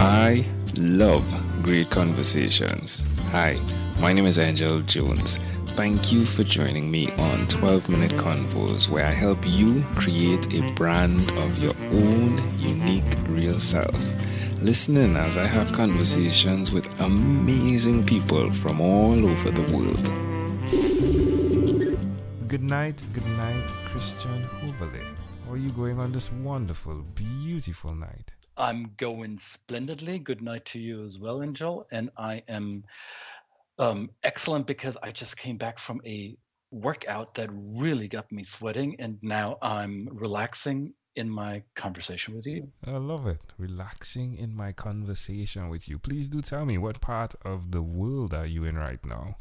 I love great conversations. Hi, my name is Angel Jones. Thank you for joining me on 12-Minute Convos, where I help you create a brand of your own unique real self. Listen in as I have conversations with amazing people from all over the world. Good night, Christian Höferle. How are you going on this wonderful, beautiful night? I'm going splendidly. Good night to you as well, Angel. And I am excellent because I just came back from a workout that really got me sweating, and now I'm relaxing in my conversation with you. I love it. Relaxing in my conversation with you. Please do tell me, what part of the world are you in right now?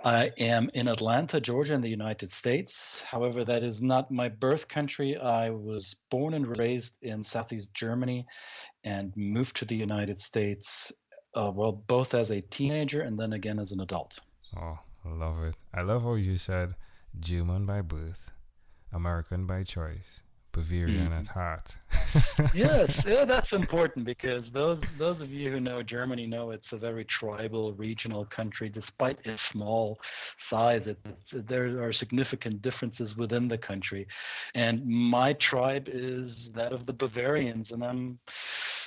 I am in Atlanta, Georgia, in the United States. However, that is not my birth country. I was born and raised in Southeast Germany and moved to the United States, both as a teenager and then again as an adult. Oh, I love it. I love how you said German by birth, American by choice, Bavarian at heart. Yes, yeah, that's important because those of you who know Germany know it's a very tribal, regional country. Despite its small size, there are significant differences within the country. And my tribe is that of the Bavarians, and I'm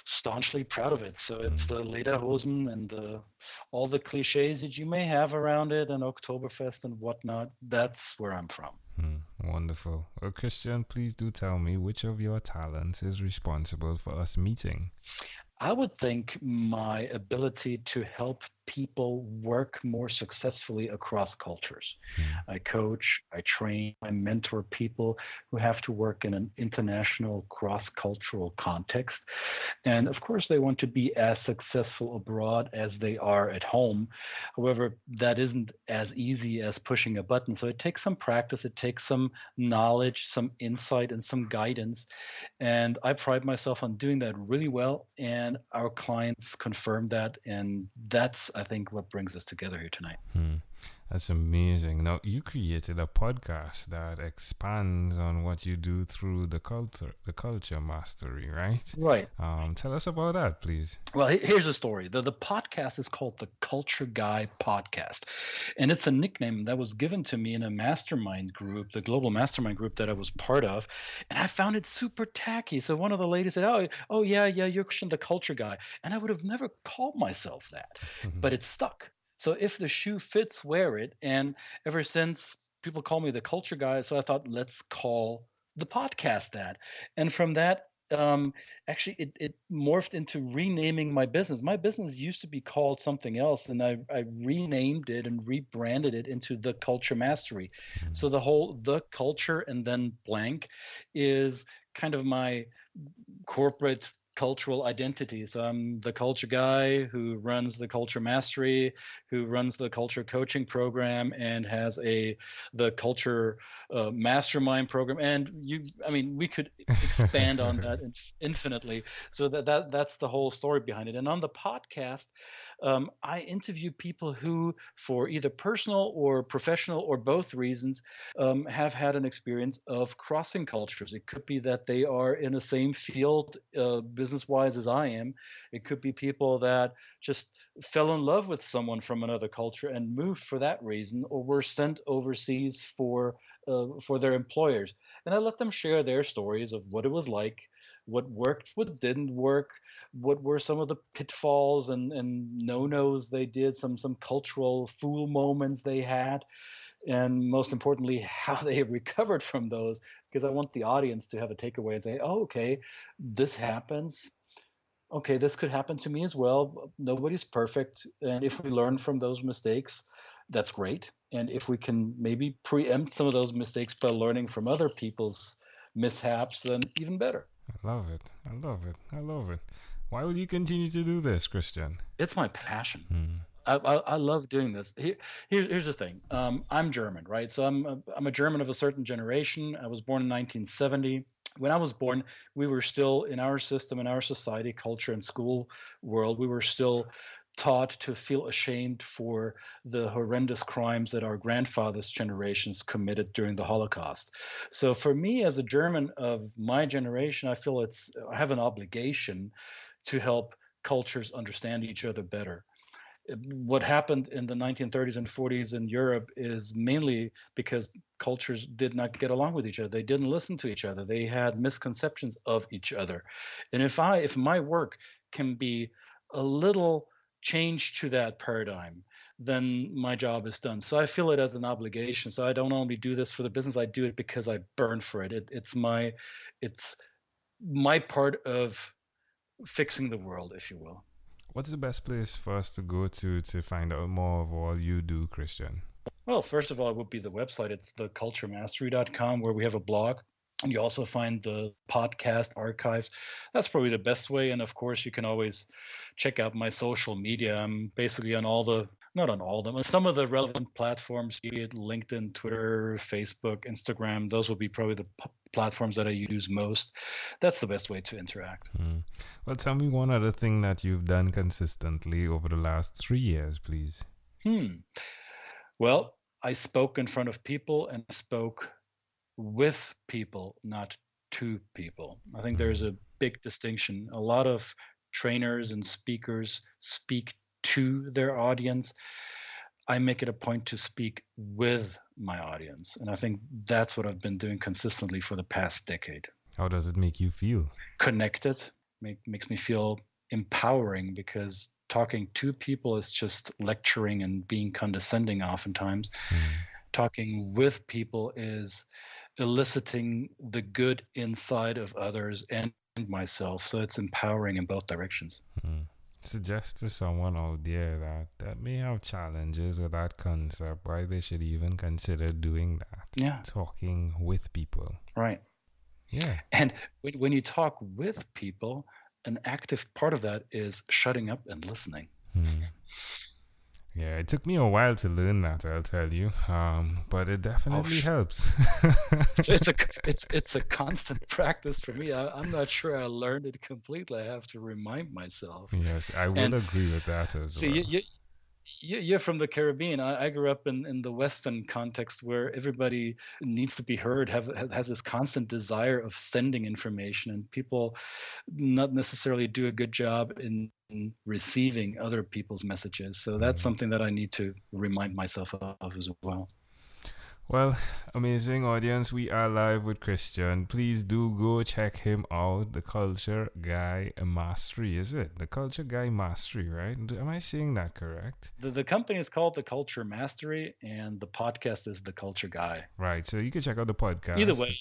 staunchly proud of it. So it's the lederhosen and all the cliches that you may have around it, and Oktoberfest and whatnot. That's where I'm from. Wonderful. Well, Christian, please do tell me which of your talents is responsible for us meeting. I would think my ability to help people work more successfully across cultures. I coach, I train, I mentor people who have to work in an international cross-cultural context. And of course, they want to be as successful abroad as they are at home. However, that isn't as easy as pushing a button. So it takes some practice, it takes some knowledge, some insight, and some guidance. And I pride myself on doing that really well. And our clients confirm that. And that's, I think, what brings us together here tonight. That's amazing. Now, you created a podcast that expands on what you do through the culture mastery, right? Right. Tell us about that, please. Well, here's the story. The podcast is called the Culture Guy Podcast. And it's a nickname that was given to me in a mastermind group, the global mastermind group that I was part of. And I found it super tacky. So one of the ladies said, oh yeah, you're Christian, the culture guy. And I would have never called myself that, but it stuck. So if the shoe fits, wear it. And ever since, people call me the culture guy. So I thought, let's call the podcast that. And from that, actually, it morphed into renaming my business. My business used to be called something else, and I renamed it and rebranded it into the Culture Mastery. So the culture and then blank is kind of my corporate cultural identity. So I'm the culture guy who runs the Culture Mastery, who runs the culture coaching program, and has the culture mastermind program. And we could expand on that infinitely. So that's the whole story behind it. And on the podcast, I interview people who, for either personal or professional or both reasons, have had an experience of crossing cultures. It could be that they are in the same field business-wise as I am. It could be people that just fell in love with someone from another culture and moved for that reason, or were sent overseas for their employers. And I let them share their stories of what it was like, what worked, what didn't work, what were some of the pitfalls and no-nos they did, some cultural fool moments they had, and most importantly, how they recovered from those, because I want the audience to have a takeaway and say, oh, okay, this happens. Okay, this could happen to me as well. Nobody's perfect. And if we learn from those mistakes, that's great. And if we can maybe preempt some of those mistakes by learning from other people's mishaps, then even better. I love it. I love it. I love it. Why will you continue to do this, Christian? It's my passion. I love doing this. Here's the thing. I'm German, right? So I'm a German of a certain generation. I was born in 1970. When I was born, we were still in our system, in our society, culture, and school world. We were still taught to feel ashamed for the horrendous crimes that our grandfathers' generations committed during the Holocaust. So for me, as a German of my generation, I feel I have an obligation to help cultures understand each other better. What happened in the 1930s and 40s in Europe is mainly because cultures did not get along with each other. They didn't listen to each other. They had misconceptions of each other. And if my work can be a little change to that paradigm, then my job is done. So I feel it as an obligation. So I don't only do this for the business, I do it because I burn for it. It's my part of fixing the world, if you will. What's the best place for us to go to find out more of all you do, Christian? Well, first of all, it would be the website. It's theculturemastery.com, where we have a blog. And you also find the podcast archives. That's probably the best way. And of course, you can always check out my social media. I'm basically on not on all of them, but some of the relevant platforms, be it LinkedIn, Twitter, Facebook, Instagram. Those will be probably the platforms that I use most. That's the best way to interact. Well, tell me one other thing that you've done consistently over the last 3 years, please. Well, I spoke in front of people and spoke with people, not to people. I think there's a big distinction. A lot of trainers and speakers speak to their audience. I make it a point to speak with my audience. And I think that's what I've been doing consistently for the past decade. How does it make you feel? Connected. Makes me feel empowering, because talking to people is just lecturing and being condescending oftentimes. Talking with people is eliciting the good inside of others and myself. So it's empowering in both directions. Suggest to someone out there that may have challenges with that concept, why they should even consider doing that. Yeah. Talking with people. Right. Yeah. And when you talk with people, an active part of that is shutting up and listening. Yeah, it took me a while to learn that, I'll tell you. But it definitely helps. It's a constant practice for me. I'm not sure I learned it completely. I have to remind myself. Yes, I will agree with that as well. You're from the Caribbean. I grew up in the Western context, where everybody needs to be heard, has this constant desire of sending information, and people not necessarily do a good job in receiving other people's messages. So that's something that I need to remind myself of as well. Well, amazing audience. We are live with Christian. Please do go check him out. The Culture Guy Mastery, is it? The Culture Guy Mastery, right? Am I saying that correct? The company is called The Culture Mastery, and the podcast is The Culture Guy. Right. So you can check out the podcast. Either way.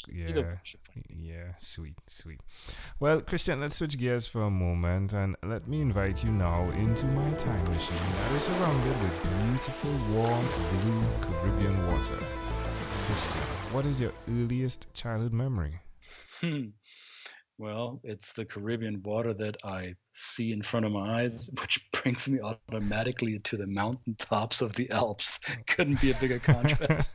Yeah. Sweet. Well, Christian, let's switch gears for a moment, and let me invite you now into my time machine that is surrounded with beautiful, warm, blue Caribbean water. Christian, what is your earliest childhood memory? Well, it's the Caribbean water that I see in front of my eyes, which brings me automatically to the mountaintops of the Alps. Couldn't be a bigger contrast.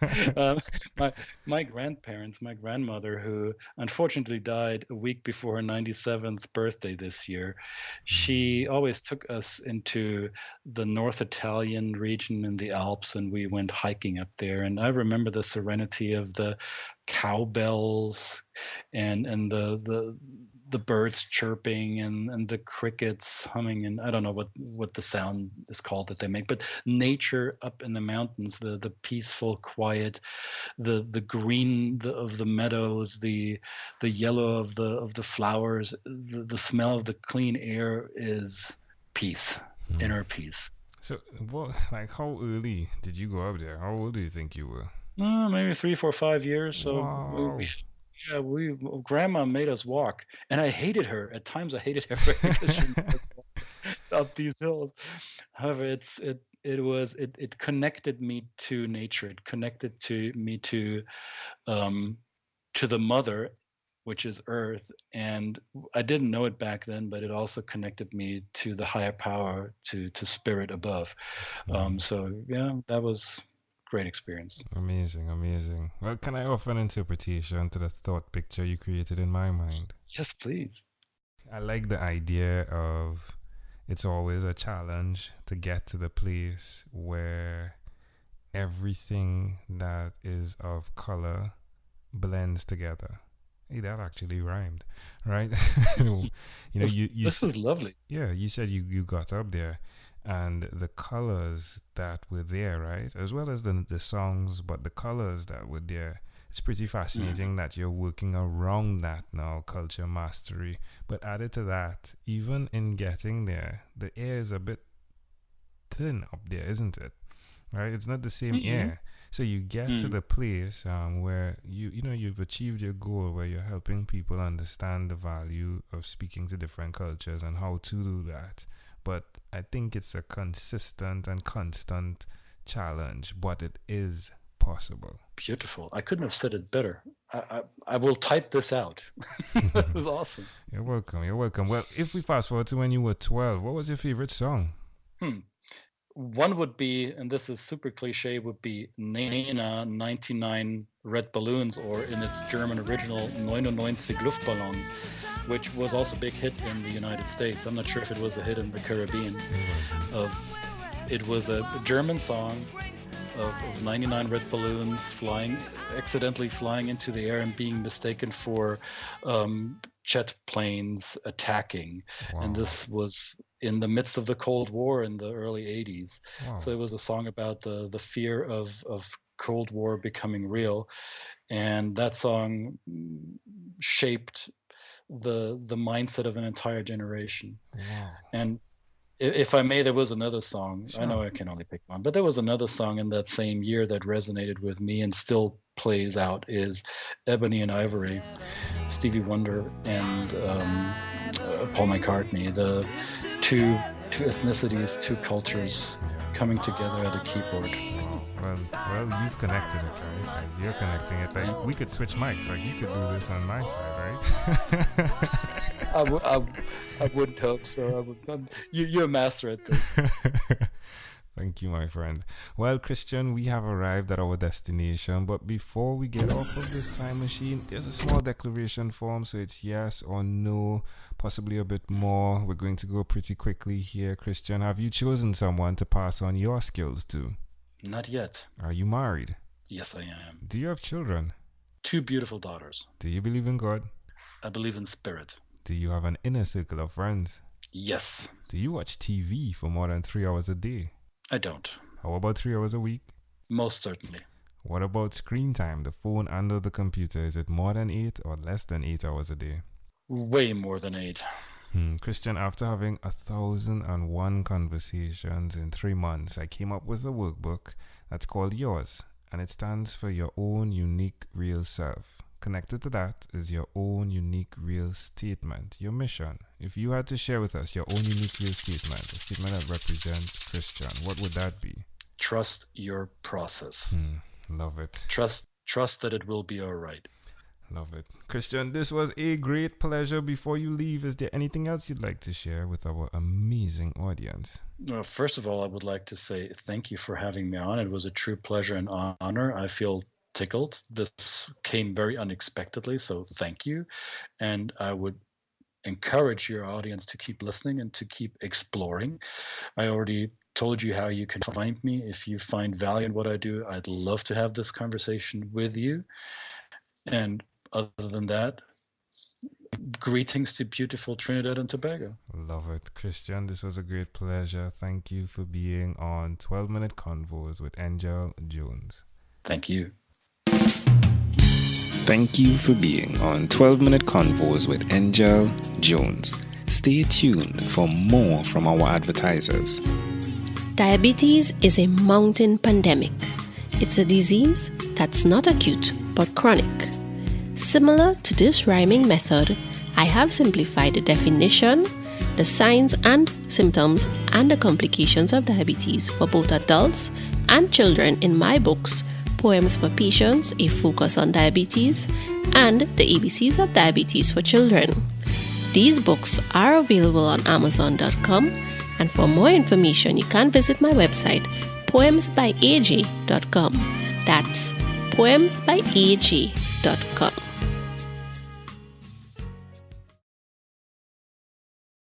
My grandparents, my grandmother, who unfortunately died a week before her 97th birthday this year, she always took us into the North Italian region in the Alps, and we went hiking up there. And I remember the serenity of the cowbells and the birds chirping and the crickets humming, and I don't know what the sound is called that they make, but nature up in the mountains, the peaceful quiet, the green of the meadows, the yellow of the flowers, the smell of the clean air is peace, inner peace. So how early did you go up there? How old do you think you were? Maybe 3, 4, 5 years. So wow. Grandma made us walk, and I hated her. At times, I hated her because she made us walk up these hills. However, it connected me to nature. It connected me to the mother, which is Earth, and I didn't know it back then, but it also connected me to the higher power, to spirit above. So yeah, that was great experience. Amazing. Well, can I offer an interpretation to the thought picture you created in my mind? Yes, please. I like the idea of it's always a challenge to get to the place where everything that is of color blends together. Hey, that actually rhymed, right? This is lovely. Yeah, you said you got up there, and the colors that were there, right, as well as the songs, but the colors that were there. It's pretty fascinating that you're working around that now, culture mastery. But added to that, even in getting there, the air is a bit thin up there, isn't it? Right? It's not the same air. So you get to the place where you've achieved your goal, where you're helping people understand the value of speaking to different cultures and how to do that. But I think it's a consistent and constant challenge, but it is possible. Beautiful. I couldn't have said it better. I will type this out. This is awesome. You're welcome. You're welcome. Well, if we fast forward to when you were 12, what was your favorite song? One would be, and this is super cliche, would be Nena 99 Red Balloons, or in its German original 99 Luftballons, which was also a big hit in the United States. I'm not sure if it was a hit in the Caribbean. It was a German song of 99 red balloons accidentally flying into the air and being mistaken for jet planes attacking. Wow. And this was in the midst of the Cold War in the early 80s. Wow. So it was a song about the fear of Cold War becoming real. And that song shaped the mindset of an entire generation. Wow. And if I may, there was another song. Sure. I know I can only pick one, but there was another song in that same year that resonated with me and still plays out, is Ebony and Ivory, Stevie Wonder and Paul McCartney, the two ethnicities, two cultures coming together at a keyboard. Well, you've connected it, right? Like, you're connecting it. Like, we could switch mics. Like, you could do this on my side, right? I wouldn't hope so. You're a master at this. Thank you, my friend. Well, Christian, we have arrived at our destination. But before we get off of this time machine, there's a small declaration form. So it's yes or no, possibly a bit more. We're going to go pretty quickly here. Christian, have you chosen someone to pass on your skills to? Not yet. Are you married? Yes, I am. Do you have children? 2 beautiful daughters. Do you believe in God? I believe in spirit. Do you have an inner circle of friends? Yes. Do you watch TV for more than 3 hours a day? I don't. How about 3 hours a week? Most certainly. What about screen time, the phone and the computer? Is it more than 8 or less than 8 hours a day? Way more than 8. Christian, after having 1,001 conversations in 3 months, I came up with a workbook that's called Yours, and it stands for Your Own Unique Real Self. Connected to that is your own unique real statement, your mission. If you had to share with us your own unique real statement, a statement that represents Christian, what would that be? Trust your process. Love it. Trust that it will be all right. Love it. Christian, this was a great pleasure. Before you leave, is there anything else you'd like to share with our amazing audience? Well, first of all, I would like to say thank you for having me on. It was a true pleasure and honor. I feel tickled. This came very unexpectedly, so thank you. And I would encourage your audience to keep listening and to keep exploring. I already told you how you can find me. If you find value in what I do, I'd love to have this conversation with you. And other than that, greetings to beautiful Trinidad and Tobago. Love it. Christian, this was a great pleasure. Thank you for being on 12-Minute Convos with Angel Jones. Thank you. Thank you for being on 12-Minute Convos with Angel Jones. Stay tuned for more from our advertisers. Diabetes is a mountain pandemic. It's a disease that's not acute but chronic. Similar to this rhyming method, I have simplified the definition, the signs and symptoms, and the complications of diabetes for both adults and children in my books, Poems for Patients, A Focus on Diabetes, and The ABCs of Diabetes for Children. These books are available on Amazon.com, and for more information, you can visit my website, poemsbyaj.com. That's poemsbyaj.com.